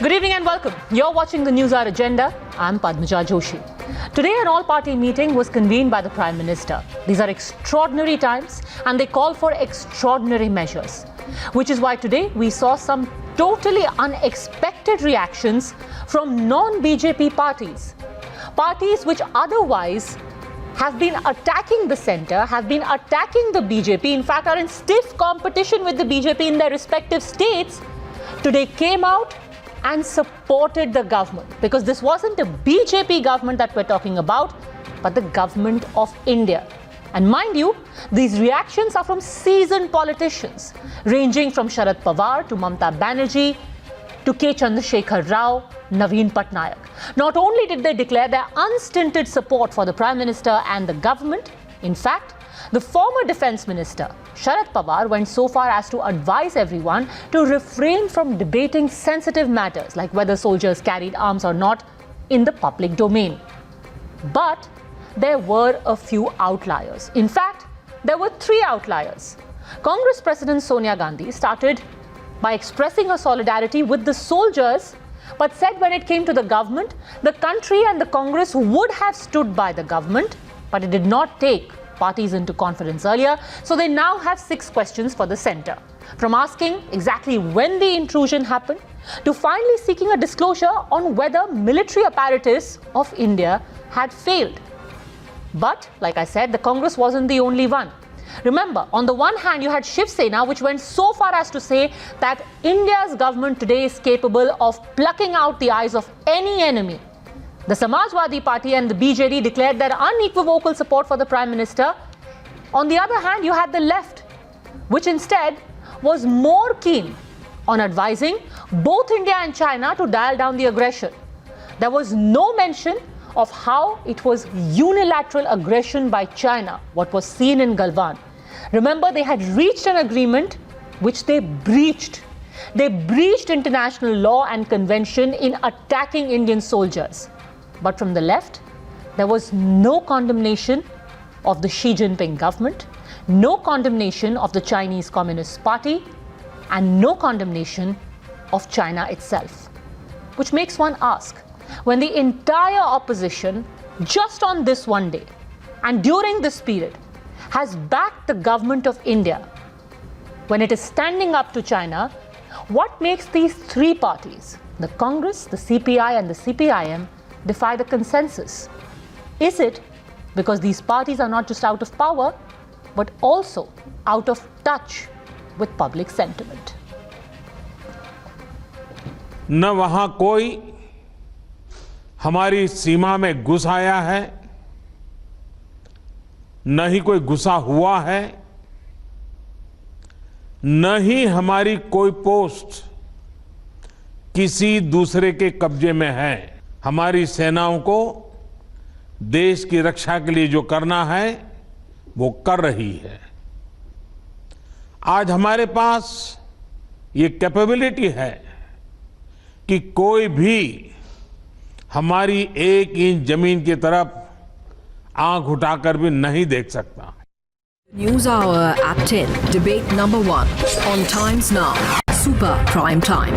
Good evening and welcome. You're watching the News Hour Agenda. I'm Padmaja Joshi. Today, an all-party meeting was convened by the Prime Minister. These are extraordinary times and they call for extraordinary measures. Which is why today we saw some totally unexpected reactions from non-BJP parties. Parties which otherwise have been attacking the centre, have been attacking the BJP, in fact are in stiff competition with the BJP in their respective states, today came out and supported the government, because this wasn't a BJP government that we're talking about, but the government of India. And mind you, these reactions are from seasoned politicians, ranging from Sharad Pawar to Mamata Banerjee to K. Chandrasekhar Rao, Naveen Patnaik. Not only did they declare their unstinted support for the Prime Minister and the government, in fact, the former Defence Minister, Sharad Pawar, went so far as to advise everyone to refrain from debating sensitive matters like whether soldiers carried arms or not in the public domain. But there were a few outliers. In fact, there were three outliers. Congress President Sonia Gandhi started by expressing her solidarity with the soldiers, but said when it came to the government, the country and the Congress would have stood by the government, but it did not take parties into confidence earlier. So they now have 6 questions for the centre. From asking exactly when the intrusion happened, to finally seeking a disclosure on whether military apparatus of India had failed. But, like I said, the Congress wasn't the only one. Remember, on the one hand, you had Shiv Sena, which went so far as to say that India's government today is capable of plucking out the eyes of any enemy. The Samajwadi Party and the BJD declared their unequivocal support for the Prime Minister. On the other hand, you had the left, which instead was more keen on advising both India and China to dial down the aggression. There was no mention of how it was unilateral aggression by China, what was seen in Galwan. Remember, they had reached an agreement which they breached. They breached international law and convention in attacking Indian soldiers. But from the left, there was no condemnation of the Xi Jinping government, no condemnation of the Chinese Communist Party, and no condemnation of China itself. Which makes one ask, when the entire opposition, just on this one day and during this period, has backed the government of India, when it is standing up to China, what makes these three parties, the Congress, the CPI and the CPIM, defy the consensus? Is it because these parties are not just out of power, but also out of touch with public sentiment? न वहां कोई हमारी सीमा में घुस आया है, न ही कोई घुसा हुआ है, न ही हमारी कोई पोस्ट किसी दूसरे के कब्जे में है। हमारी सेनाओं को देश की रक्षा के लिए जो करना है वो कर रही है। आज हमारे पास ये कैपेबिलिटी है कि कोई भी हमारी 1 इंच जमीन की तरफ आंख उठाकर भी नहीं देख सकता। News Hour at 10. Debate number 1 on Times Now. Super Prime Time.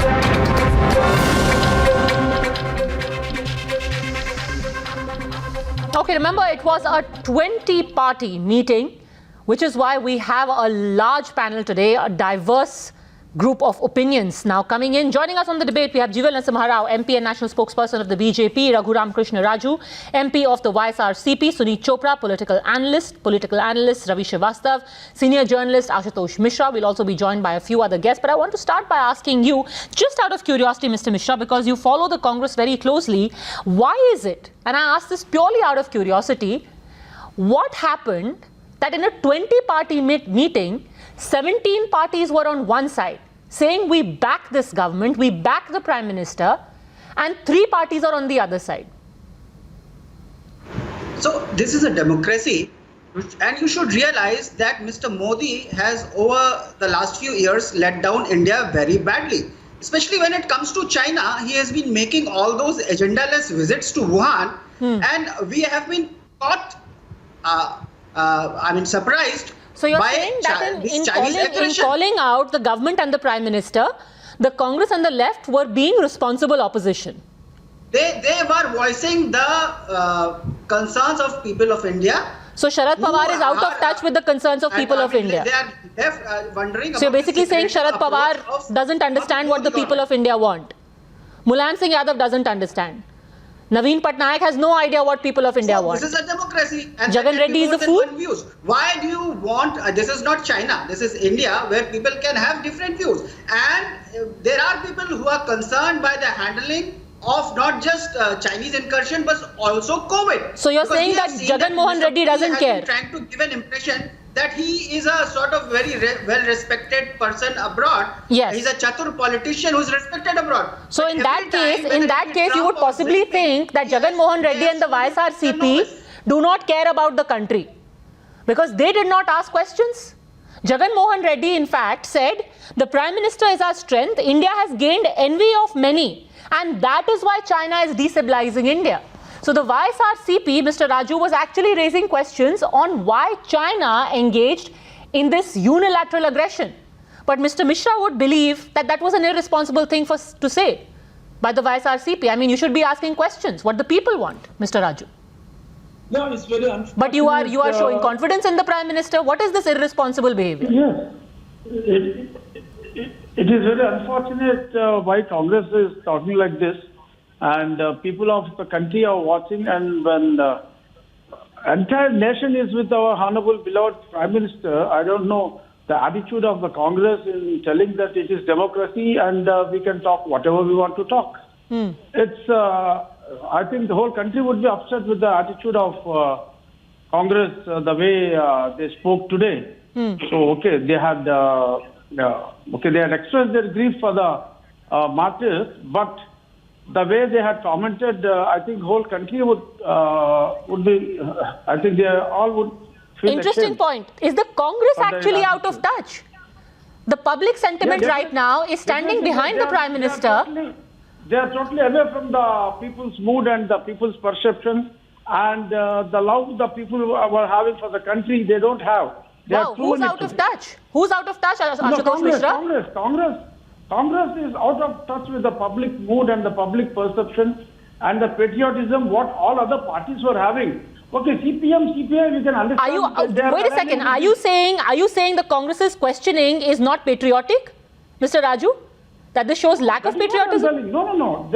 Okay, remember, it was a 20-party meeting, which is why we have a large panel today, a diverse group of opinions now coming in. Joining us on the debate, we have Jeeval Narasimha Rao, MP and National Spokesperson of the BJP, Raghuram Krishna Raju, MP of the YSRCP, Suneet Chopra, political analyst, Ravi Srivastav, senior journalist Ashutosh Mishra. We'll also be joined by a few other guests. But I want to start by asking you, just out of curiosity, Mr. Mishra, because you follow the Congress very closely, why is it, and I ask this purely out of curiosity, what happened that in a 20-party meeting, 17 parties were on one side, saying we back this government, we back the Prime Minister, and 3 parties are on the other side? So this is a democracy, and you should realize that Mr. Modi has over the last few years let down India very badly. Especially when it comes to China, he has been making all those agendaless visits to Wuhan, and we have been caught, surprised. So you're saying that in calling out the government and the Prime Minister, the Congress and the left were being responsible opposition. They were voicing the concerns of people of India. So Sharad Pawar is out of touch with the concerns of people of India. They are left wondering. So you're basically saying Sharad Pawar doesn't understand what the people of India want. Mulayam Singh Yadav doesn't understand. Naveen Patnaik has no idea what people of India want. This is a democracy. And Jagan Reddy is a fool. Why do you want? This is not China. This is India, where people can have different views. And there are people who are concerned by the handling of not just Chinese incursion, but also COVID. So you're saying that Jagan Mohan Reddy doesn't care? Trying to give an impression that he is a sort of very well-respected person abroad. Yes. He's a chatur politician who's respected abroad. So in that case, you would possibly think that Jagan Mohan Reddy and the YSRCP do not care about the country because they did not ask questions. Jagan Mohan Reddy, in fact, said, the Prime Minister is our strength. India has gained envy of many. And that is why China is destabilizing India. So the YSRCP, Mr. Raju, was actually raising questions on why China engaged in this unilateral aggression. But Mr. Mishra would believe that that was an irresponsible thing to say by the YSRCP. I mean, you should be asking questions, what the people want, Mr. Raju. No, it's very unfortunate. But you are showing confidence in the Prime Minister. What is this irresponsible behavior? Yes. It is very unfortunate why Congress is talking like this, and people of the country are watching, and when the entire nation is with our honorable beloved Prime Minister, I don't know the attitude of the Congress in telling that it is democracy and we can talk whatever we want to talk. It's, I think the whole country would be upset with the attitude of Congress, the way they spoke today. So, okay, they had expressed their grief for the martyrs, but the way they had commented, I think whole country would be, I think they all would feel Interesting ashamed. point. Is the Congress actually out of touch? The public sentiment right now is standing behind the Prime Minister. They are totally away from the people's mood and the people's perception, and the love the people were having for the country, they don't have. Wow, who's out of touch? Who's out of touch, Ashutosh Mishra? Congress is out of touch with the public mood and the public perception and the patriotism what all other parties were having. Okay, CPM, CPI, we can understand. Wait a second. Are you saying the Congress's questioning is not patriotic, Mr. Raju? That this shows lack of patriotism? No.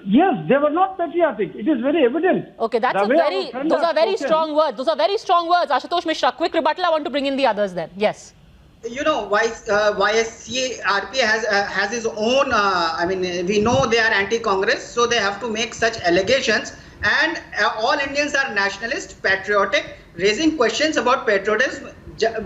Yes, they were not patriotic. It is very evident. Okay, those are very strong words. Those are very strong words. Ashutosh Mishra, quick rebuttal. I want to bring in the others then. Yes. You know, YSCRP has his own, we know they are anti-Congress, so they have to make such allegations. And all Indians are nationalist, patriotic, raising questions about patriotism.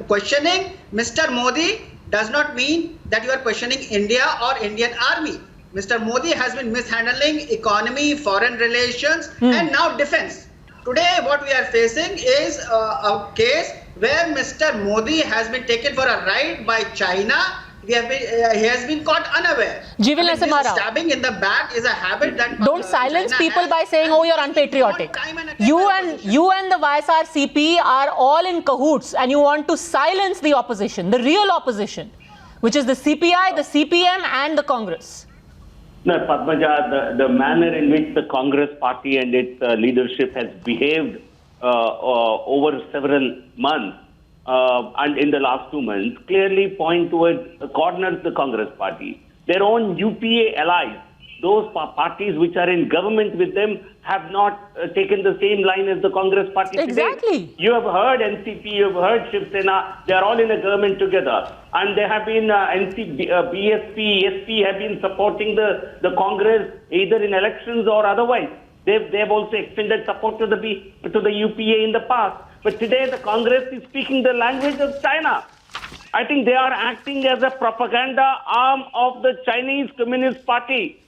Questioning Mr. Modi does not mean that you are questioning India or Indian army. Mr. Modi has been mishandling economy, foreign relations, and now defense. Today, what we are facing is a case where Mr. Modi has been taken for a ride by China. He has been caught unaware. This stabbing in the back is a habit that don't silence people by saying, "Oh, you're unpatriotic." You and the YSRCP are all in cahoots, and you want to silence the opposition, the real opposition, which is the CPI, the CPM, and the Congress. No, Padmaja, the manner in which the Congress party and its leadership has behaved over several months and in the last 2 months clearly point towards corners the Congress party. Their own UPA allies, those parties which are in government with them, have not taken the same line as the Congress party Exactly. today. You have heard NCP, you have heard Shiv Sena, they are all in a government together. And they have been, BSP, SP have been supporting the Congress either in elections or otherwise. They've also extended support to the UPA in the past. But today the Congress is speaking the language of China. I think they are acting as a propaganda arm of the Chinese Communist Party.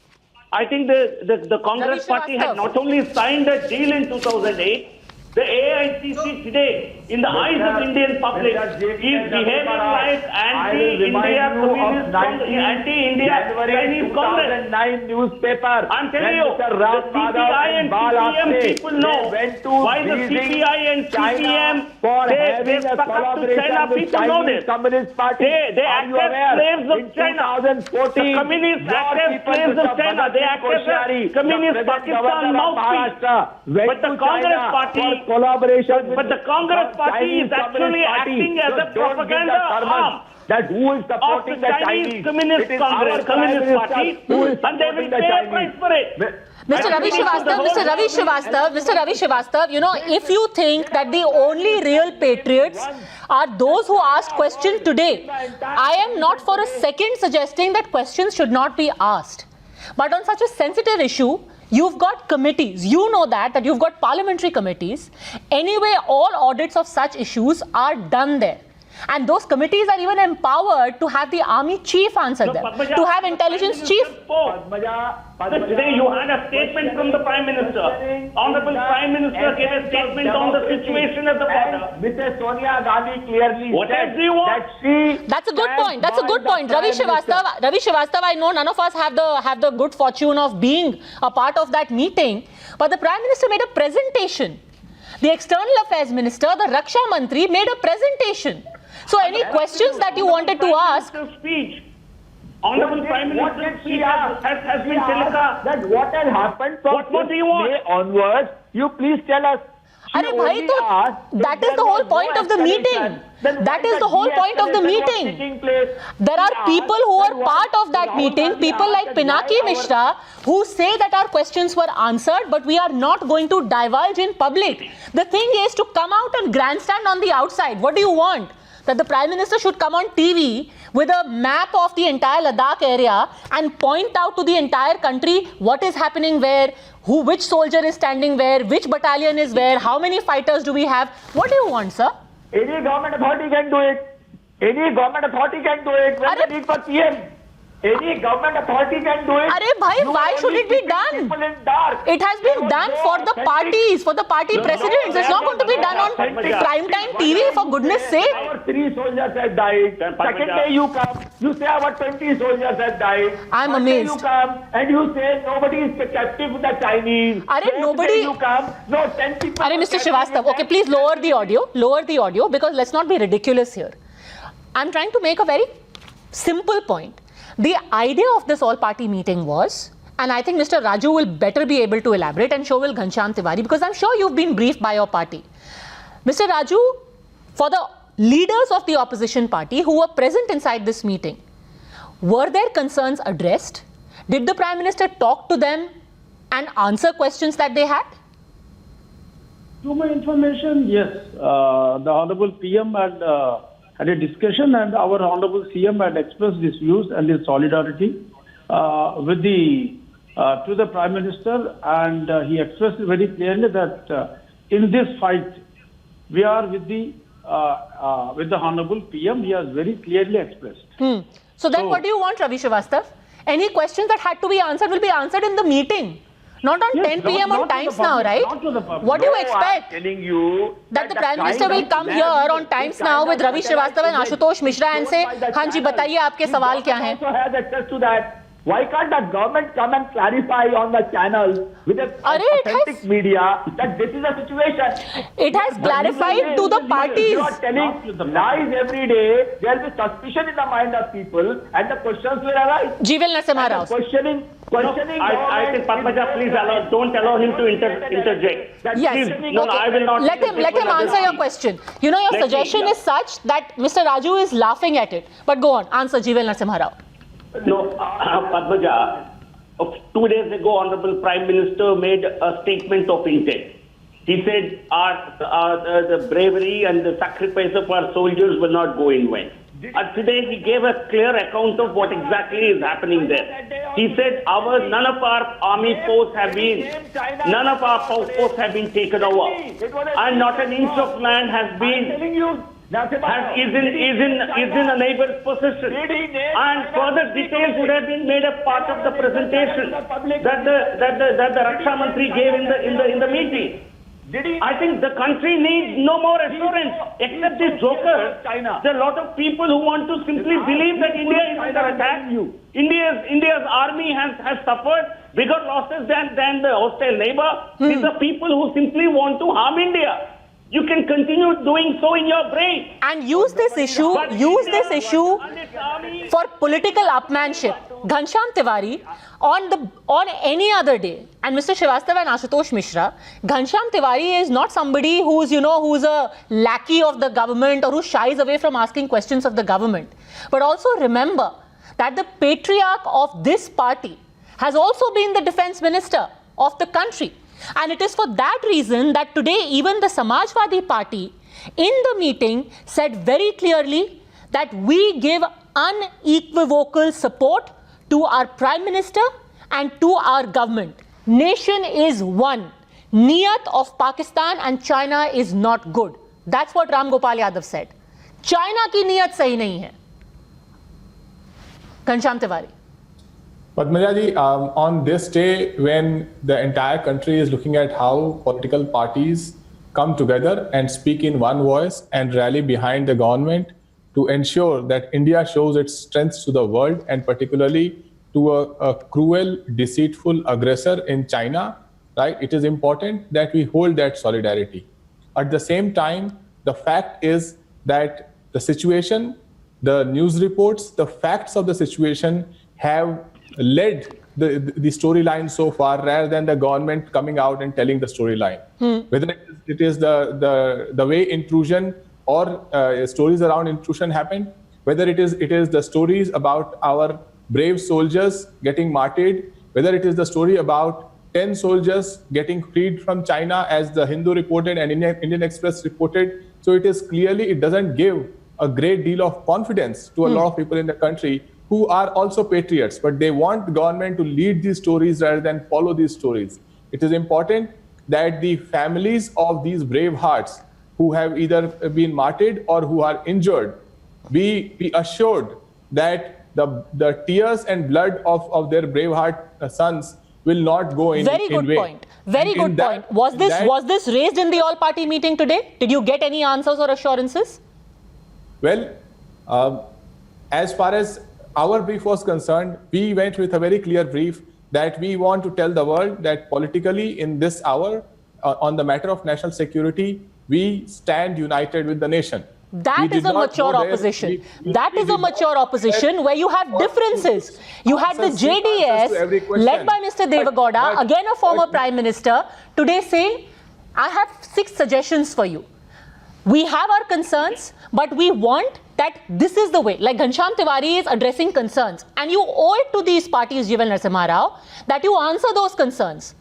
I think the Congress party had not only signed a deal in 2008, The AICC today, in the eyes of Indian public, is behaving like anti-India communist, anti-India Chinese Congress. 2009 newspaper. I'm telling you, the CPI and CPM people know why the CPI and CPM they stuck up to China. People know this. Communist Party. They act as slaves of China. 2014, the communists act as slaves of China. They act as communist Pakistan mouthpiece. But the Congress Party. Collaboration But the Congress Party is actually acting as a propaganda arm that who is of supporting the Chinese Communist Congress, Communist Party, and they will pay a price for it. Mr. Ravi Srivastava, you know, if you think that the only real patriots are those who asked questions today, I am not for a second suggesting that questions should not be asked. But on such a sensitive issue, you've got committees. You know that you've got parliamentary committees. Anyway, all audits of such issues are done there. And those committees are even empowered to have the army chief answer them, to have intelligence chief. Today you had a statement from the Prime Minister. Honorable Prime Minister gave a statement on the situation at the border. Mrs. Sonia Gandhi clearly What said else do you want? that she That's a good point. That's a good point. Ravi Srivastava, I know none of us have the good fortune of being a part of that meeting, but the Prime Minister made a presentation. The External Affairs Minister, the Raksha Mantri made a presentation. So any questions that you wanted to ask? Speech. Honorable Prime Minister's speech has been telecast. That what has happened from What do you want? May onwards, you please tell us. Arey bhai, that is the whole point of the meeting. That is the whole point of the meeting. There are people who are part of that meeting, people like Pinaki Mishra, who say that our questions were answered, but we are not going to divulge in public. The thing is to come out and grandstand on the outside. What do you want? That the Prime Minister should come on TV with a map of the entire Ladakh area and point out to the entire country what is happening where, which soldier is standing where, which battalion is where, how many fighters do we have. What do you want, sir? Any government authority can do it. Any government authority can do it. When the need for PM. Any government authority can do it. Arey bhai, why should it be done? It has been done for the parties, for the party presidents. It's not going to be done on primetime TV, for goodness sake. Our 3 soldiers have died. Second day you come, you say our 20 soldiers have died. I'm One day amazed. you come and you say nobody is captive with the Chinese. Arey, Next nobody- day you come, no 10 people. Arey, are Mr. captive Srivastava, with okay, them. please lower the audio, because let's not be ridiculous here. I'm trying to make a very simple point. The idea of this all-party meeting was, and I think Mr. Raju will better be able to elaborate, and so will Ghanshyam Tiwari, because I'm sure you've been briefed by your party. Mr. Raju, for the leaders of the opposition party who were present inside this meeting, were their concerns addressed? Did the Prime Minister talk to them and answer questions that they had? To my information, yes. The Honorable PM had a discussion, and our Honorable CM had expressed his views and his solidarity with to the Prime Minister, and he expressed very clearly that in this fight we are with the Honorable PM. He has very clearly expressed. So then what do you want, Ravi Srivastava? Any questions that had to be answered will be answered in the meeting. Not on Yes, 10 p.m. not on to the Times public, Now, right? not to the public. What do you No, I'm expect? telling you That the the Prime Minister kind will of come man here on the Times kind Now of with Ravi Srivastava and image Ashutosh Mishra and say, shown by the हाँ जी channel. बताइए आपके The सवाल क्या हैं? government also has access to that. Why can't the government come and clarify on the channel with an Arey, it authentic has- media that this is the situation? It has clarified to the parties. You are telling lies every day. There will be suspicion in the mind of people, and the questions will arise. Jivel Narasimha Rao. Questioning. I think Padmaja, please don't allow him to interject. Yes. Please, no, I will not. Let him answer your question. You know, your Let me, suggestion yeah. is such that Mr. Raju is laughing at it. But go on, answer Jivel Narasimha Rao. No, Padmaja, 2 days ago, Honorable Prime Minister made a statement of intent. He said the bravery and the sacrifice of our soldiers will not go in vain. Today he gave a clear account of what exactly is happening there. He said none of our army posts have been taken over, and not an inch of land has been is in a neighbor's possession. And further details would have been made a part of the presentation that the Raksha Mantri gave in the meeting. Did he? I think the country needs no more assurance except this joker. China. There are a lot of people who want to simply believe that India is under attack. India's army has suffered bigger losses than the hostile neighbor. These are people who simply want to harm India. You can continue doing so in your brain. And use this issue for political upmanship. Ghanshyam Tiwari, on any other day, and Mr. Srivastava and Ashutosh Mishra, Ghanshyam Tiwari is not somebody who's a lackey of the government or who shies away from asking questions of the government. But also remember that the patriarch of this party has also been the defense minister of the country. And it is for that reason that today even the Samajwadi Party in the meeting said very clearly that we give unequivocal support to our Prime Minister and to our government. Nation is one. Niyat of Pakistan and China is not good. That's what Ram Gopal Yadav said. China ki niyat sahi nahi hai. Ghanshyam Tiwari. Padmaja ji, on this day when the entire country is looking at how political parties come together and speak in one voice and rally behind the government to ensure that India shows its strength to the world and particularly to a cruel, deceitful aggressor in China, right? It is important that we hold that solidarity. At the same time, the fact is that the situation, the news reports, the facts of the situation have led the storyline so far rather than the government coming out and telling the storyline. Whether it is the way intrusion or stories around intrusion happened, whether it is the stories about our brave soldiers getting martyred, whether it is the story about 10 soldiers getting freed from China as the Hindu reported and Indian Express reported. So it doesn't give a great deal of confidence to a lot of people in the country who are also patriots, but they want the government to lead these stories rather than follow these stories. It is important that the families of these brave hearts who have either been martyred or who are injured be assured that the tears and blood of their brave heart sons will not go in Very good vain. point. Very good point. Was this raised in the all-party meeting today? Did you get any answers or assurances? Well, as far as our brief was concerned, we went with a very clear brief that we want to tell the world that politically in this hour, on the matter of national security, we stand united with the nation. That is a mature opposition. That is a mature opposition where you have differences. You had the JDS led by Mr. Devagowda, again a former Prime Minister, today saying, I have 6 suggestions for you. We have our concerns, but we want that this is the way. Like Ghanshyam Tiwari is addressing concerns, and you owe it to these parties, G.V.L. Narasimha Rao, that you answer those concerns.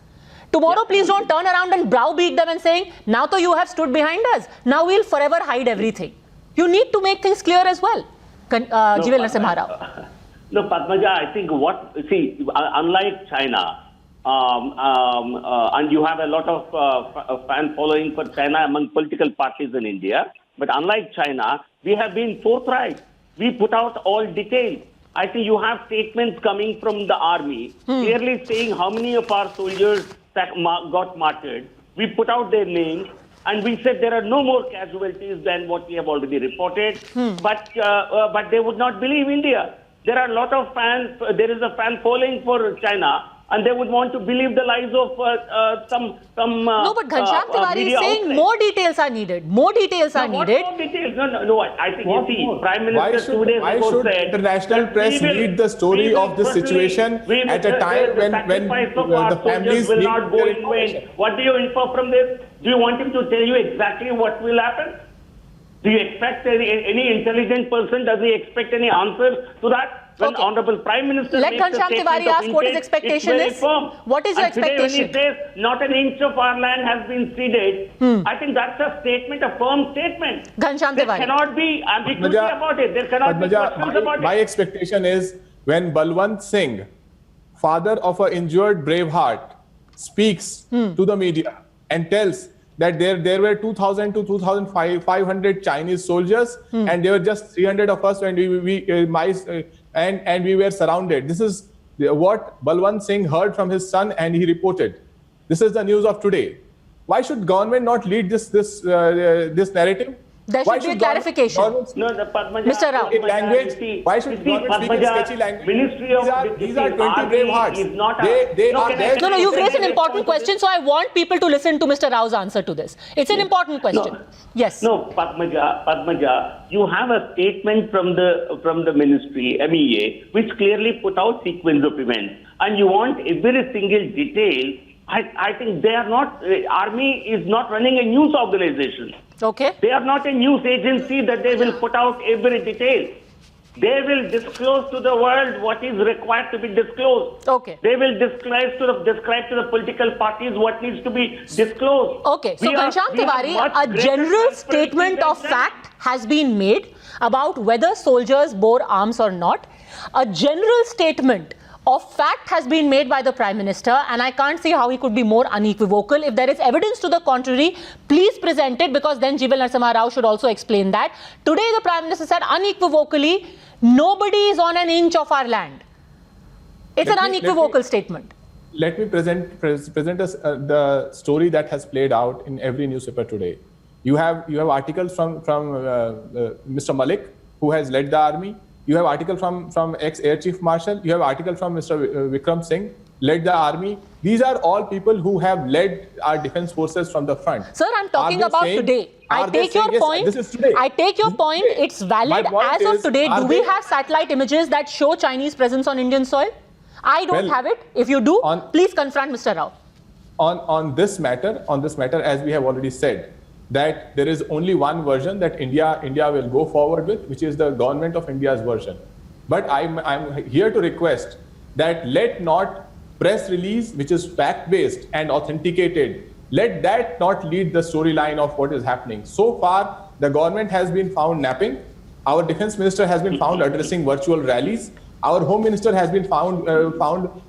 Tomorrow, please don't turn around and browbeat them and saying, now to you have stood behind us. Now we'll forever hide everything. You need to make things clear as well, G.V.L. Narasimha Rao. No, Padmaja, I think unlike China, and you have a lot of fan following for China among political parties in India, but unlike China, we have been forthright. We put out all details. I think you have statements coming from the army clearly saying how many of our soldiers got martyred. We put out their names and we said there are no more casualties than what we have already reported. But they would not believe India. There are a lot of fans. There is a fan following for China. And they would want to believe the lies of some. No, but Ghanshyam Tiwari is saying outlets. More details are needed. More details are needed. More details? No. I think you see, Prime Minister 2 days ago said. International press lead the story of this situation at a time when the families will not go in vain? What do you infer from this? Do you want him to tell you exactly what will happen? Do you expect any intelligent person? Does he expect any answers to that? When Honorable Prime Minister let makes Ghanshyam Tiwari ask what his expectation is. What is your expectation? Today when he says not an inch of our land has been ceded, I think that's a statement, a firm statement. Ghanshyam There Tiwari. cannot be ambiguity about it. There cannot be questions about it. My expectation is when Balwant Singh, father of an injured Braveheart, speaks to the media and tells that there were 2,000 to 2,500 Chinese soldiers and there were just 300 of us when we were surrounded. This is what Balwant Singh heard from his son and he reported. This is the news of today. Why should government not lead this narrative? There Why should be a government- clarification. government- No, the Padmaja. Mr. Rao. In language, why should government speak in sketchy language? Ministry of These are 20 brave hearts. is not They are there. No, you've raised an important question, so I want people to listen to Mr. Rao's answer to this. It's an important question. Yes. No, Padmaja, you have a statement from the ministry, MEA, which clearly put out sequence of events, and you want every single detail. I think they are not. Army is not running a news organization. Okay. They are not a news agency that they will put out every detail. They will disclose to the world what is required to be disclosed. Okay. They will describe to the political parties what needs to be disclosed. Okay, so Ghanshyam Tiwari, a greater general transparency statement than of that. fact has been made about whether soldiers bore arms or not. A general statement of fact has been made by the Prime Minister, and I can't see how he could be more unequivocal. If there is evidence to the contrary, please present it, because then Jivel Narasimha Rao should also explain that. Today the Prime Minister said unequivocally, nobody is on an inch of our land. It's an unequivocal statement. Let me present us the story that has played out in every newspaper today. You have articles from Mr. Malik, who has led the army. You have article from ex-Air Chief Marshal. You have article from Mr. Vikram Singh, led the army. These are all people who have led our defense forces from the front. Sir, I'm talking about today. I take your point. This is today. I take your point. It's valid. As of today, do we have satellite images that show Chinese presence on Indian soil? I don't have it. If you do, please confront Mr. Rao. On this matter, as we have already said, that there is only one version that India will go forward with, which is the government of India's version. But I'm here to request that let not press release, which is fact-based and authenticated, let that not lead the storyline of what is happening. So far, the government has been found napping. Our defense minister has been found addressing virtual rallies. Our home minister has been found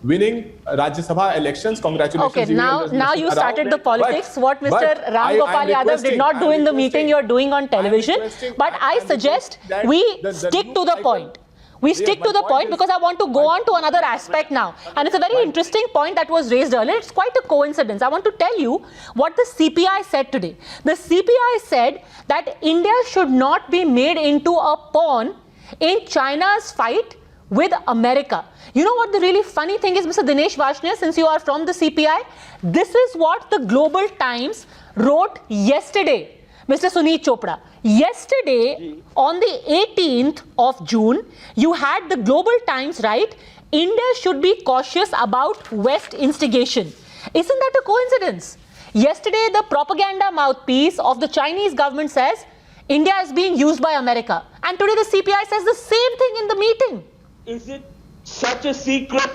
winning Rajya Sabha elections. Congratulations. Okay, now you started the politics. What Mr. Ram Gopal Yadav did not do in the meeting, you're doing on television. But I suggest we stick to the point. We stick to the point, because I want to go on to another aspect now. And it's a very interesting point that was raised earlier. It's quite a coincidence. I want to tell you what the CPI said today. The CPI said that India should not be made into a pawn in China's fight with America. You know what the really funny thing is, Mr. Dinesh Varshney, since you are from the CPI, this is what the Global Times wrote yesterday. Mr. Suneet Chopra, yesterday on the 18th of June, you had the Global Times write, India should be cautious about West instigation. Isn't that a coincidence? Yesterday, the propaganda mouthpiece of the Chinese government says, India is being used by America. And today the CPI says the same thing in the meeting. Is it such a secret?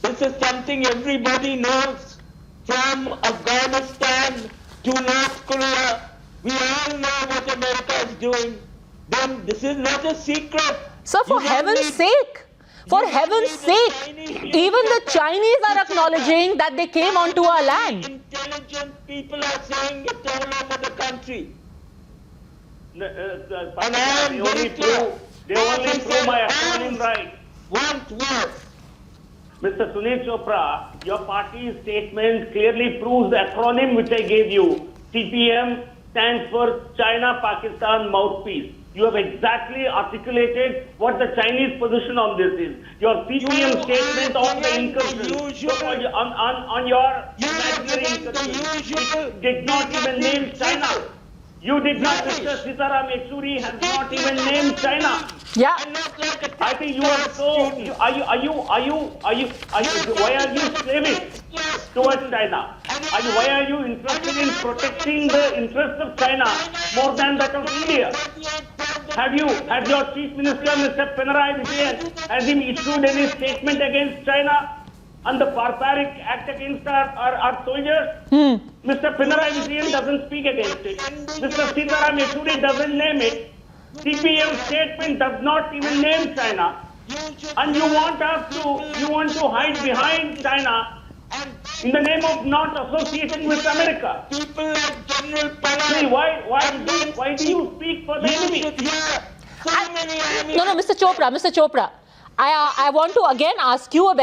This is something everybody knows. From Afghanistan to North Korea, we all know what America is doing. Then this is not a secret. So for heaven's sake, even the Chinese are acknowledging that they came onto our land. Intelligent people are saying it all over the country. They only prove my acronym right. Want what? Mr. Suneet Chopra, your party's statement clearly proves the acronym which I gave you. CPM stands for China Pakistan Mouthpiece. You have exactly articulated what the Chinese position on this is. Your CPM statement on the incursion, on your imaginary incursion, did not even name China. You did not, Mr. Sitaram Yechuri has not even named China. Yeah. I think you are so. Why are you slavish towards China? Why are you interested in protecting the interests of China more than that of India? Has your Chief Minister, Mr. Pinarayi Vijayan, has he issued any statement against China and the barbaric act against our soldiers? Mr. Pinarayi Vijayan doesn't speak against it. Mr. Sitaram Yechuri doesn't name it. CPM statement does not even name China. And you want to hide behind China in the name of not associating with America. People like General Pillai. See, why do you speak for the enemy? No, Mr. Chopra, I want to again ask you a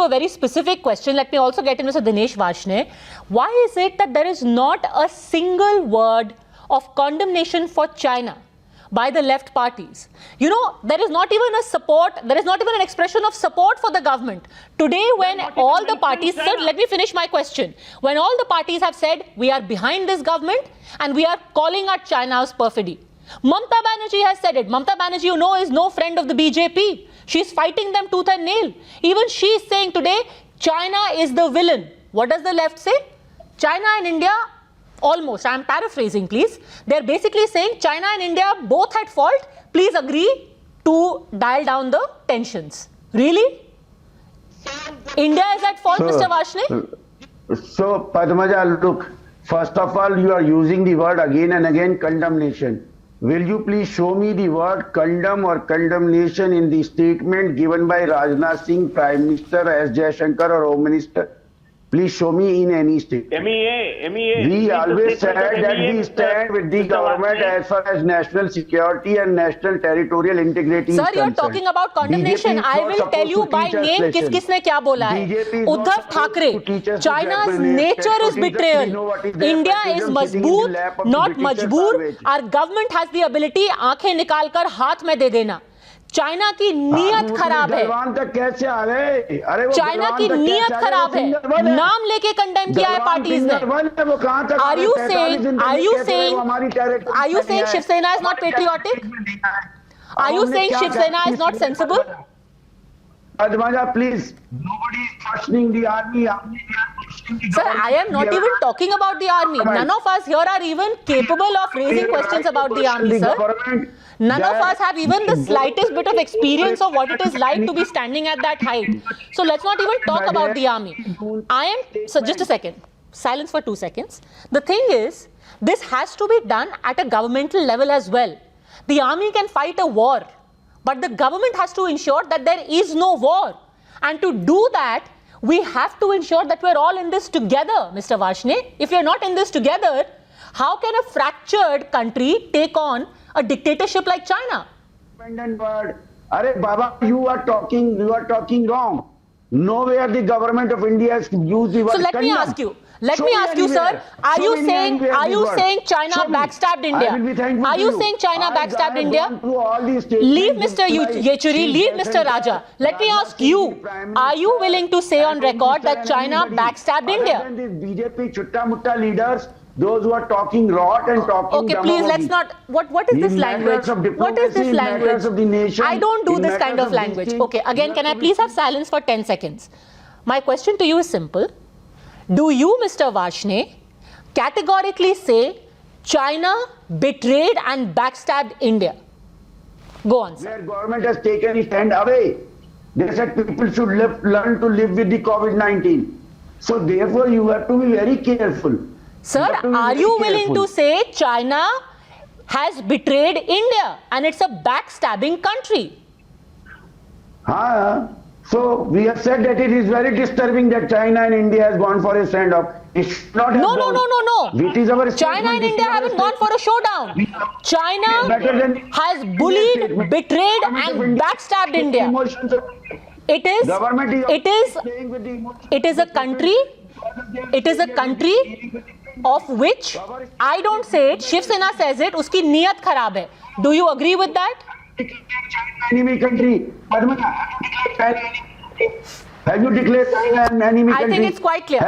very specific question. Let me also get in Mr. Dinesh Varshney. Why is it that there is not a single word of condemnation for China by the left parties? You know, there is not even an expression of support for the government. Today, when all the parties, sir, let me finish my question. When all the parties have said, we are behind this government and we are calling out China's perfidy. Mamata Banerjee has said it. Mamata Banerjee, you know, is no friend of the BJP. She's fighting them tooth and nail. Even she is saying today, China is the villain. What does the left say? China and India, almost, I'm paraphrasing please, they're basically saying China and India both at fault. Please agree to dial down the tensions. Really? India is at fault, Mr. Varshney? So, Padmaja, look, first of all, you are using the word again and again, condemnation. Will you please show me the word condemn or condemnation in the statement given by Rajnath Singh, Prime Minister, S. Jaishankar or Home Minister? Please show me in any statement. MEA. We always said that we stand with the government as far as national security and national territorial integrity is Sir, concerned. you're talking about condemnation. I will tell you by name किस-किसने क्या बोला है. Uddhav Thackeray, China's nature is betrayal. India is मजबूत, not मजबूर. Our government has the ability आंखें निकालकर हाथ में दे देना. चाइना की नीयत खराब है. चाइना की नीयत खराब है. नाम लेके कंडेम किया है पार्टीज ने. Are you saying Shiv Sena is not patriotic? Are you saying Shiv Sena is not sensible? Padmaja, please. Nobody is questioning the army. Sir, I am not even talking about the army. None of us here are even capable of raising questions about the army, sir. None of us have even the slightest bit of experience of what it is like to be standing at that height. So let's not even talk about the army. So just a second. Silence for 2 seconds. The thing is, this has to be done at a governmental level as well. The army can fight a war, but the government has to ensure that there is no war. And to do that, we have to ensure that we're all in this together, Mr. Varshney. If you're not in this together, how can a fractured country take on a dictatorship like China? Arey Baba, you are talking wrong. Nowhere the government of India has used the word. So let me ask you, sir, are you saying China backstabbed India? Are you saying China backstabbed India? Leave Mr. Yechuri, leave Mr. Raja. Let me ask you, are you willing to say on record that China backstabbed India? BJP chutta mutta leaders, those who are talking rot and talking okay, please, let's not. What is this language? What is this language? I don't do this kind of language. Okay, again, can I please have silence for 10 seconds? My question to you is simple. Do you, Mr. Varshney, categorically say China betrayed and backstabbed India? Go on, sir. Their government has taken a stand away. They said people should learn to live with the COVID-19. So therefore, you have to be very careful. Sir, are you willing to say China has betrayed India and it's a backstabbing country? So we have said that it is very disturbing that China and India has gone for a standoff. It should not have No. It is our China and India haven't gone for a showdown. China has bullied, betrayed and backstabbed India. It is a country of which I don't say it, Shiv Sena says it, uski niyat kharab hai. Do you agree with that? Enemy country. Have you declared China an enemy country? I think it's quite clear. I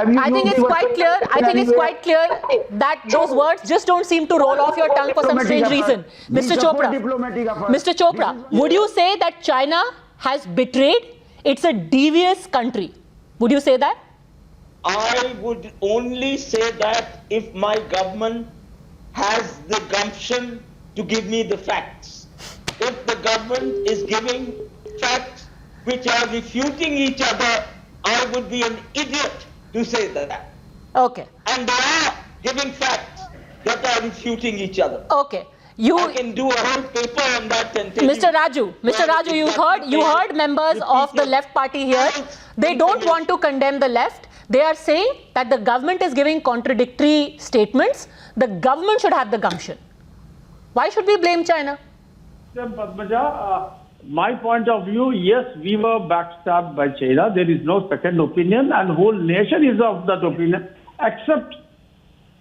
think it's quite clear that those words just don't seem to roll off your tongue for some strange reason. Mr. Chopra, would you say that China has betrayed? It's a devious country. Would you say that? I would only say that if my government has the gumption to give me the facts. If the government is giving facts which are refuting each other, I would be an idiot to say that. Okay. And they are giving facts that are refuting each other. Okay. I can do a whole paper on that and tell Mr. Raju, you heard members of the left party here. They don't want to condemn the left. They are saying that the government is giving contradictory statements. The government should have the gumption. Why should we blame China? Padmaja, my point of view, yes, we were backstabbed by China. There is no second opinion, and whole nation is of that opinion, except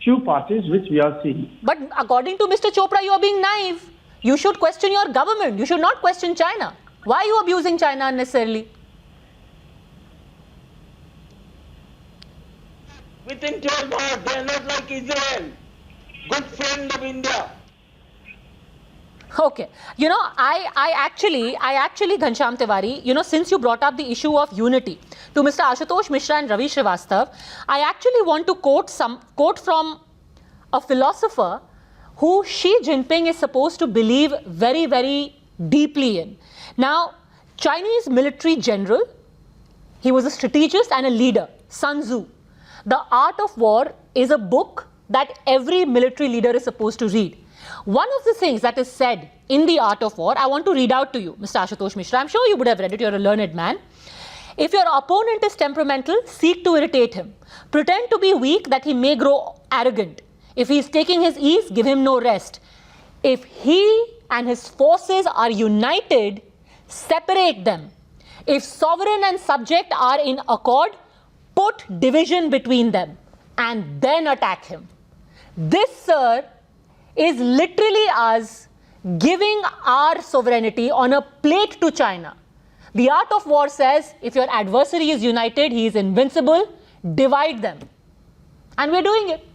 few parties which we are seeing. But according to Mr. Chopra, you are being naive. You should question your government. You should not question China. Why are you abusing China unnecessarily? Within 12 hours, they are not like Israel. Good friend of India. Okay. You know, I actually, Ghanshyam Tiwari, you know, since you brought up the issue of unity to Mr. Ashutosh Mishra and Ravi Srivastav, I actually want to quote from a philosopher who Xi Jinping is supposed to believe very, very deeply in. Now, Chinese military general, he was a strategist and a leader, Sun Tzu. The Art of War is a book that every military leader is supposed to read. One of the things that is said in The Art of War, I want to read out to you, Mr. Ashutosh Mishra. I'm sure you would have read it, you're a learned man. If your opponent is temperamental, seek to irritate him. Pretend to be weak that he may grow arrogant. If he is taking his ease, give him no rest. If he and his forces are united, separate them. If sovereign and subject are in accord, put division between them and then attack him. This, sir, is literally us giving our sovereignty on a plate to China. The Art of War says if your adversary is united, he is invincible, divide them. And we're doing it,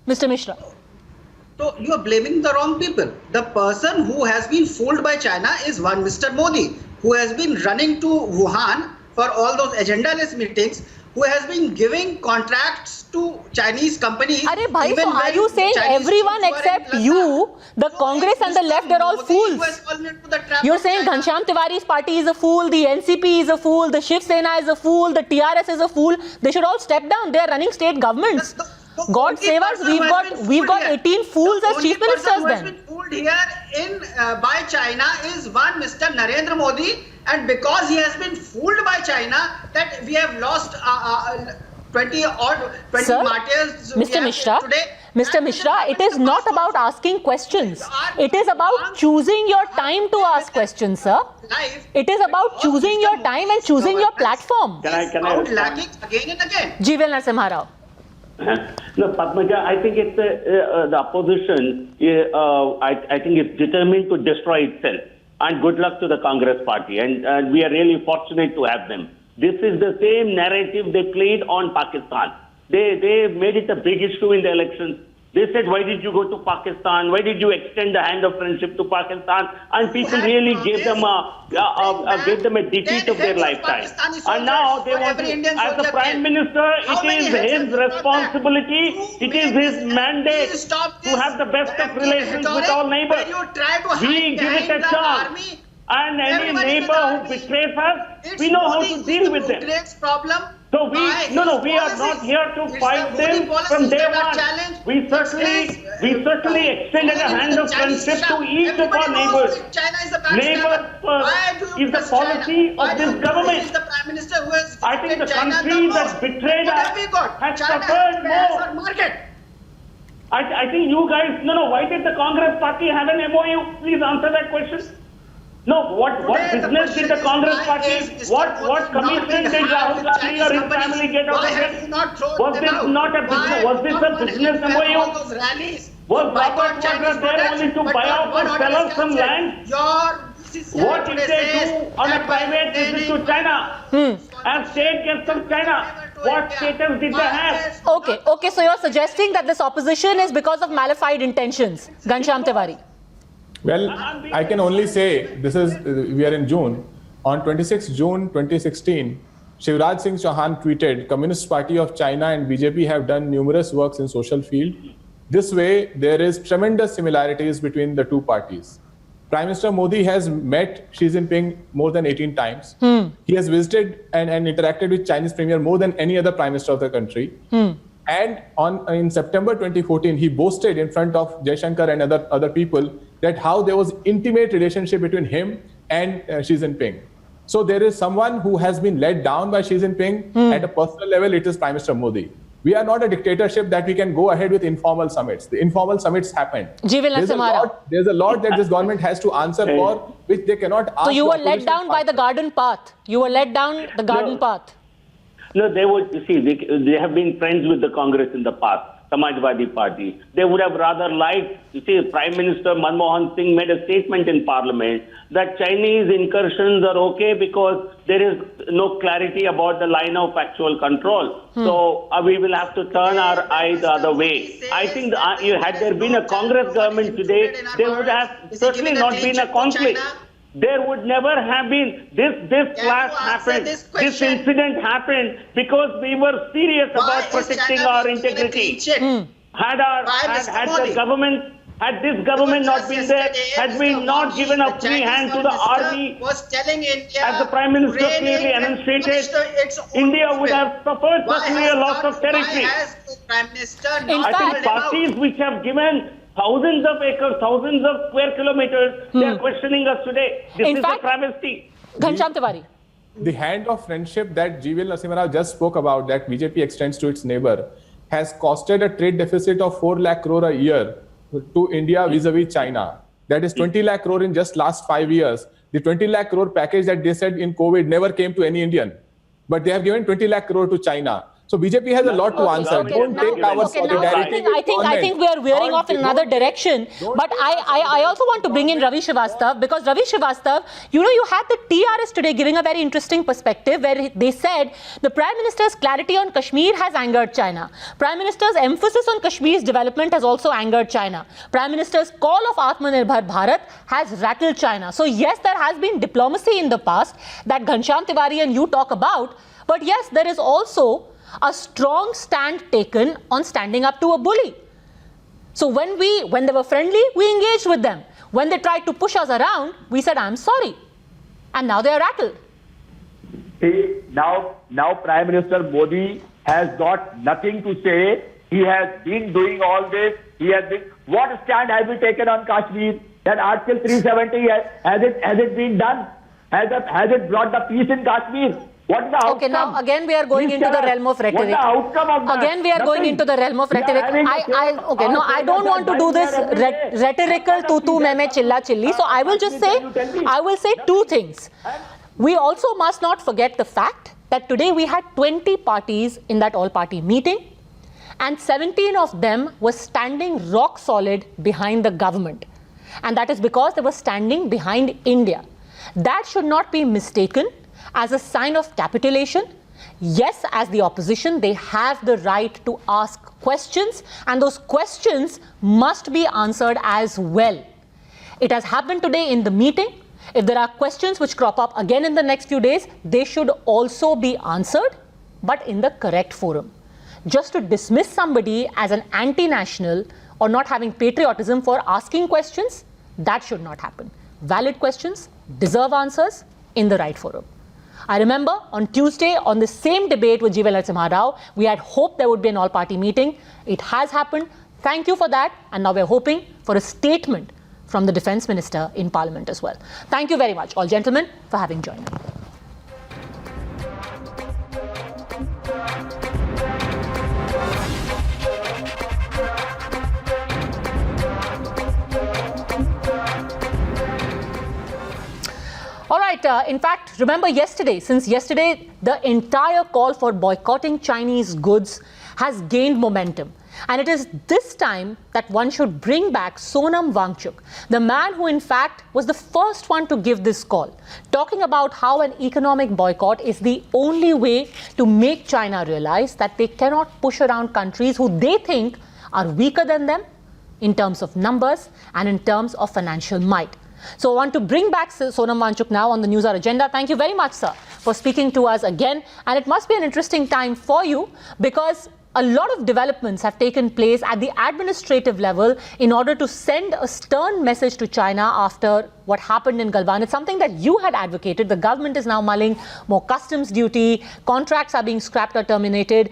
Mr. Mishra. So you are blaming the wrong people. The person who has been fooled by China is one Mr. Modi, who has been running to Wuhan for all those agendaless meetings, who has been giving contracts to Chinese companies. Arey bhai, so are you saying Chinese everyone except you, the Congress and the left, they're all fools? You're saying Ghanshyam Tiwari's party is a fool, the NCP is a fool, the Shiv Sena is a fool, the TRS is a fool. They should all step down. They are running state governments. God save us, we've got 18 fools as chief ministers then. The only person who has been fooled here by China is one Mr. Narendra Modi, and because he has been fooled by China, that we have lost 20 martyrs. Mr. Mishra, today. Mr. Mishra, it is not about asking questions. It is about choosing your time to ask questions, sir. It is about choosing your time and choosing your platform. Can I lacking again and again. Jeeval Narasimha Rao. No, Padmaja, I think it's the opposition. I think it's determined to destroy itself. And good luck to the Congress party. And we are really fortunate to have them. This is the same narrative they played on Pakistan. They made it a big issue in the elections. They said, why did you go to Pakistan? Why did you extend the hand of friendship to Pakistan? And people really gave them a defeat of their lifetime. And now they want to, as the Prime Minister, it is his responsibility, it is his mandate to have the best of relations with all neighbors. We give it a chance. And any neighbor who betrays us, we know how to deal with them. So we are not here to fight them from day one. We certainly extended a hand of friendship to each of our neighbors. Neighbors first is the policy of this government. I think the country that betrayed us has suffered more. I think you guys, why did the Congress party have an MOU? Please answer that question. No, what business did the Congress party, what commission did Rahul Gandhi or his family get out of it? Was this not a business, was this a business MOU? Was Robert Wagner there only to buy out or sell us some land? What did they do on a private visit to China? And state gets from China. What status did they have? Okay, so you're suggesting that this opposition is because of malified intentions, Ghanshyam Tiwari. Well, I can only say we are in June. On 26 June 2016, Shivraj Singh Chauhan tweeted, Communist Party of China and BJP have done numerous works in social field. This way, there is tremendous similarities between the two parties. Prime Minister Modi has met Xi Jinping more than 18 times. He has visited and interacted with Chinese Premier more than any other Prime Minister of the country. And in September 2014, he boasted in front of Jaishankar and other people that how there was intimate relationship between him and Xi Jinping. So there is someone who has been let down by Xi Jinping at a personal level. It is Prime Minister Modi. We are not a dictatorship that we can go ahead with informal summits. The informal summits happened. Jivel Narasimha. There's a lot that this government has to answer for, which they cannot ask. So you the were led opposition down by the party. garden path. You were led down the garden path. No, they would, you see, they have been friends with the Congress in the past, Samajwadi Party. They would have rather liked, you see, Prime Minister Manmohan Singh made a statement in Parliament that Chinese incursions are okay because there is no clarity about the line of actual control. So we will have to turn our eye the other way. I think had there been a Congress government today, there would have certainly not been a conflict. There would never have been this clash happened, this incident happened because we were serious about protecting our integrity. Had this government not been there, had we not given a free hand to the army, as the Prime Minister clearly enunciated, India would have suffered certainly a loss of territory. I think parties which have given thousands of acres, thousands of square kilometers, they are questioning us today. This is a travesty. Ghanshyam Tiwari. The hand of friendship that Jivel Narasimha Rao just spoke about, that BJP extends to its neighbor, has costed a trade deficit of 4 lakh crore a year to India vis-a-vis China. That is 20 lakh crore in just last 5 years. The 20 lakh crore package that they said in COVID never came to any Indian. But they have given 20 lakh crore to China. So BJP has a lot to answer. Don't take our solidarity. I think we are veering off in another direction. But I also want to bring in Ravi Srivastava, because Ravi Srivastava, you had the TRS today giving a very interesting perspective where they said the Prime Minister's clarity on Kashmir has angered China. Prime Minister's emphasis on Kashmir's development has also angered China. Prime Minister's call of Atmanirbhar Bharat has rattled China. So yes, there has been diplomacy in the past that Ghanshyam Tiwari and you talk about. But yes, there is also a strong stand taken on standing up to a bully. So when they were friendly, we engaged with them. When they tried to push us around, we said, I'm sorry. And now they are rattled. See, now Prime Minister Modi has got nothing to say. He has been doing all this. What stand has he taken on Kashmir? That Article 370, has it been done? Has it brought the peace in Kashmir? What is the outcome? Okay, now again we are going into the realm of rhetoric. What's the outcome of that? Again we are going into the realm of rhetoric. I don't want to do this rhetorical tu me chilla chilli. So I will just say two things. We also must not forget the fact that today we had 20 parties in that all-party meeting, and 17 of them were standing rock solid behind the government. And that is because they were standing behind India. That should not be mistaken as a sign of capitulation. Yes, as the opposition, they have the right to ask questions, and those questions must be answered as well. It has happened today in the meeting. If there are questions which crop up again in the next few days, they should also be answered, but in the correct forum. Just to dismiss somebody as an anti-national or not having patriotism for asking questions, that should not happen. Valid questions deserve answers in the right forum. I remember on Tuesday, on the same debate with Jivel Narasimha Rao, we had hoped there would be an all-party meeting. It has happened. Thank you for that. And now we're hoping for a statement from the Defence Minister in Parliament as well. Thank you very much, all gentlemen, for having joined us. All right, in fact, remember yesterday, since yesterday, the entire call for boycotting Chinese goods has gained momentum. And it is this time that one should bring back Sonam Wangchuk, the man who in fact was the first one to give this call, talking about how an economic boycott is the only way to make China realize that they cannot push around countries who they think are weaker than them in terms of numbers and in terms of financial might. So I want to bring back Sonam Wangchuk now on the News Hour agenda. Thank you very much, sir, for speaking to us again. And it must be an interesting time for you because a lot of developments have taken place at the administrative level in order to send a stern message to China after what happened in Galwan. It's something that you had advocated. The government is now mulling more customs duty, contracts are being scrapped or terminated.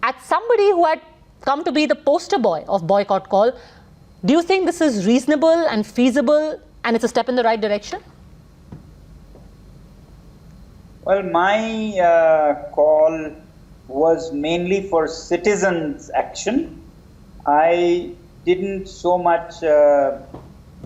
As somebody who had come to be the poster boy of boycott call, do you think this is reasonable and feasible and it's a step in the right direction? Well, my call was mainly for citizens' action. I didn't so much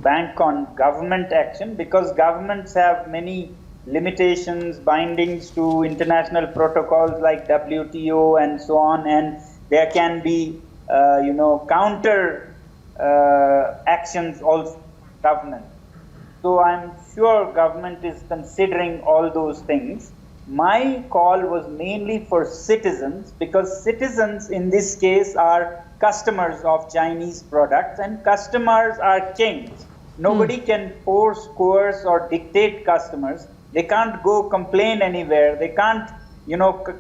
bank on government action because governments have many limitations, bindings to international protocols like WTO and so on, and there can be, counter actions also government. So I'm sure government is considering all those things. My call was mainly for citizens because citizens in this case are customers of Chinese products and customers are kings. Nobody can force, coerce or dictate customers. They can't go complain anywhere. They can't,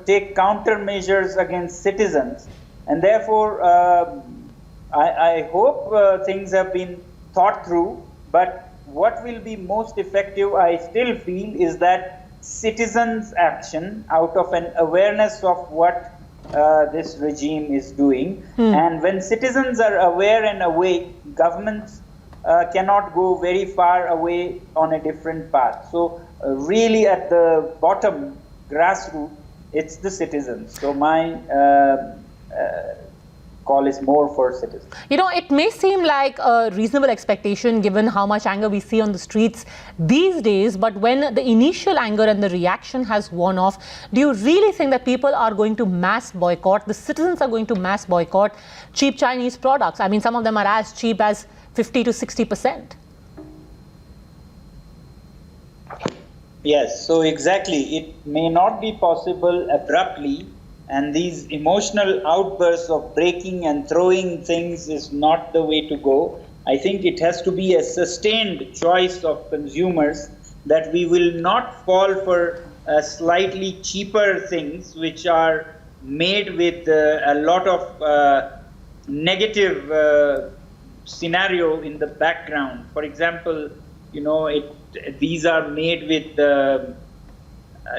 take countermeasures against citizens. And therefore, I hope things have been thought through, but what will be most effective, I still feel, is that citizens' action out of an awareness of what this regime is doing. And when citizens are aware and awake, governments cannot go very far away on a different path. So really at the bottom, grassroots, it's the citizens. So my call is more for citizens. It may seem like a reasonable expectation given how much anger we see on the streets these days, but when the initial anger and the reaction has worn off, do you really think that people are going to mass boycott, the citizens are going to mass boycott cheap Chinese products? I mean, some of them are as cheap as 50 to 60%. Yes, so exactly. It may not be possible abruptly, and these emotional outbursts of breaking and throwing things is not the way to go. I think it has to be a sustained choice of consumers that we will not fall for slightly cheaper things which are made with a lot of negative scenario in the background. For example, these are made with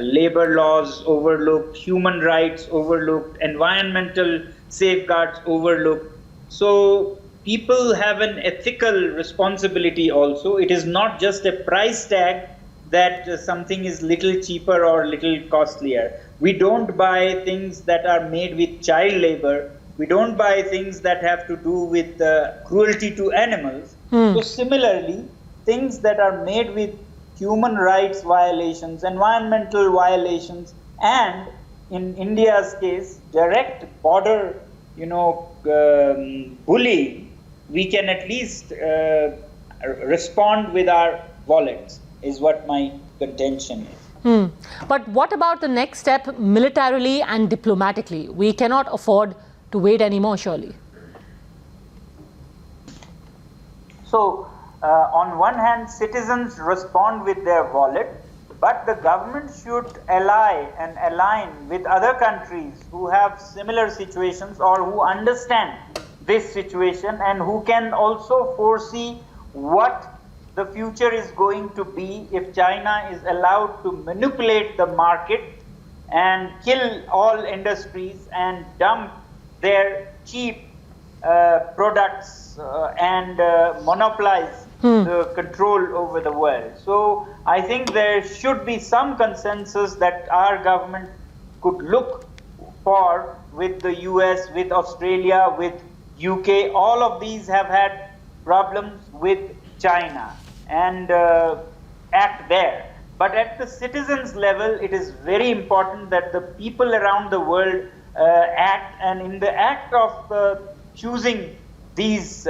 labor laws overlooked, human rights overlooked, environmental safeguards overlooked. So people have an ethical responsibility also. It is not just a price tag that something is little cheaper or little costlier. We don't buy things that are made with child labor. We don't buy things that have to do with cruelty to animals. So similarly, things that are made with human rights violations, environmental violations, and in India's case, direct border, bullying, we can at least respond with our wallets, is what my contention is. But what about the next step militarily and diplomatically? We cannot afford to wait anymore, surely. So, on one hand, citizens respond with their wallet, but the government should ally and align with other countries who have similar situations or who understand this situation and who can also foresee what the future is going to be if China is allowed to manipulate the market and kill all industries and dump their cheap products and monopolize the control over the world. So I think there should be some consensus that our government could look for with the US, with Australia, with UK. All of these have had problems with China and act there. But at the citizens level, it is very important that the people around the world act, and in the act of choosing these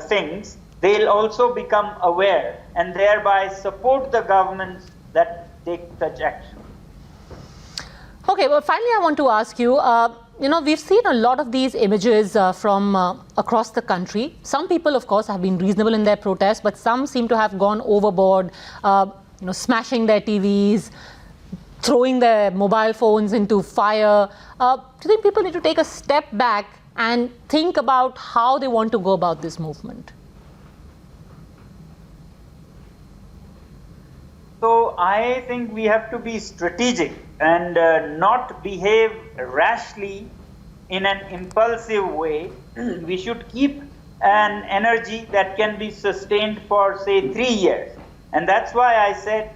things, they'll also become aware and thereby support the governments that take such action. Okay, well, finally, I want to ask you, we've seen a lot of these images from across the country. Some people, of course, have been reasonable in their protests, but some seem to have gone overboard, smashing their TVs, throwing their mobile phones into fire. Do you think people need to take a step back and think about how they want to go about this movement? So I think we have to be strategic and not behave rashly in an impulsive way. We should keep an energy that can be sustained for, say, 3 years. And that's why I said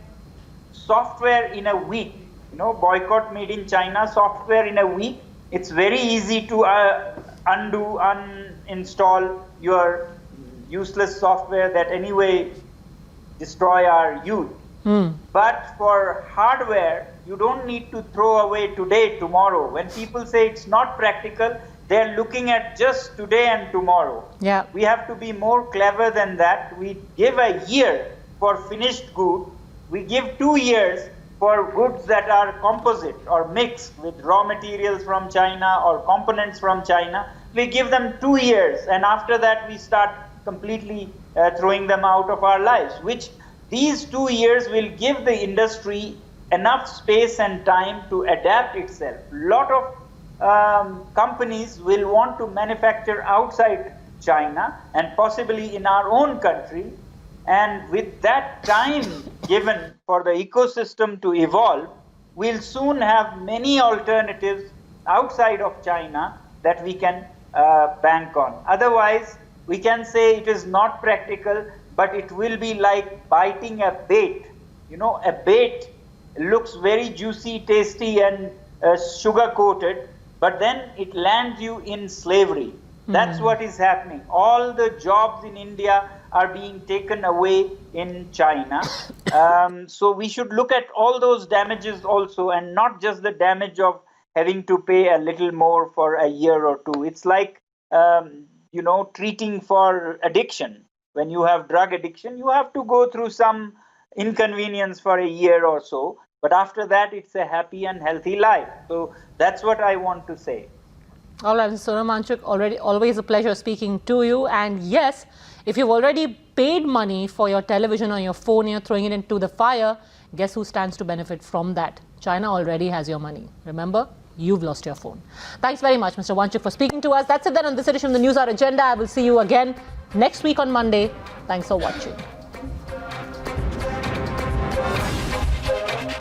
software in a week. Boycott made in China, software in a week, It's very easy to undo, uninstall your useless software that anyway destroy our youth. But for hardware, you don't need to throw away today, tomorrow. When people say it's not practical, they're looking at just today and tomorrow. Yeah. We have to be more clever than that. We give a year for finished good. We give 2 years for goods that are composite or mixed with raw materials from China or components from China. We give them 2 years, and after that we start completely throwing them out of our lives, which these 2 years will give the industry enough space and time to adapt itself. A lot of companies will want to manufacture outside China and possibly in our own country. And with that time given for the ecosystem to evolve, we'll soon have many alternatives outside of China that we can bank on. Otherwise, we can say it is not practical, but it will be like biting a bait. You know, a bait looks very juicy, tasty, and sugar-coated, but then it lands you in slavery. That's what is happening. All the jobs in India are being taken away in China. So we should look at all those damages also, and not just the damage of having to pay a little more for a year or two. It's like, treating for addiction. When you have drug addiction, you have to go through some inconvenience for a year or so. But after that, it's a happy and healthy life. So that's what I want to say. All right, Sonam Wangchuk, always a pleasure speaking to you. And yes, if you've already paid money for your television or your phone, you're throwing it into the fire, guess who stands to benefit from that? China already has your money. Remember, you've lost your phone. Thanks very much, Mr. Wangchuk, for speaking to us. That's it then on this edition of the News Hour Agenda. I will see you again next week on Monday. Thanks for watching.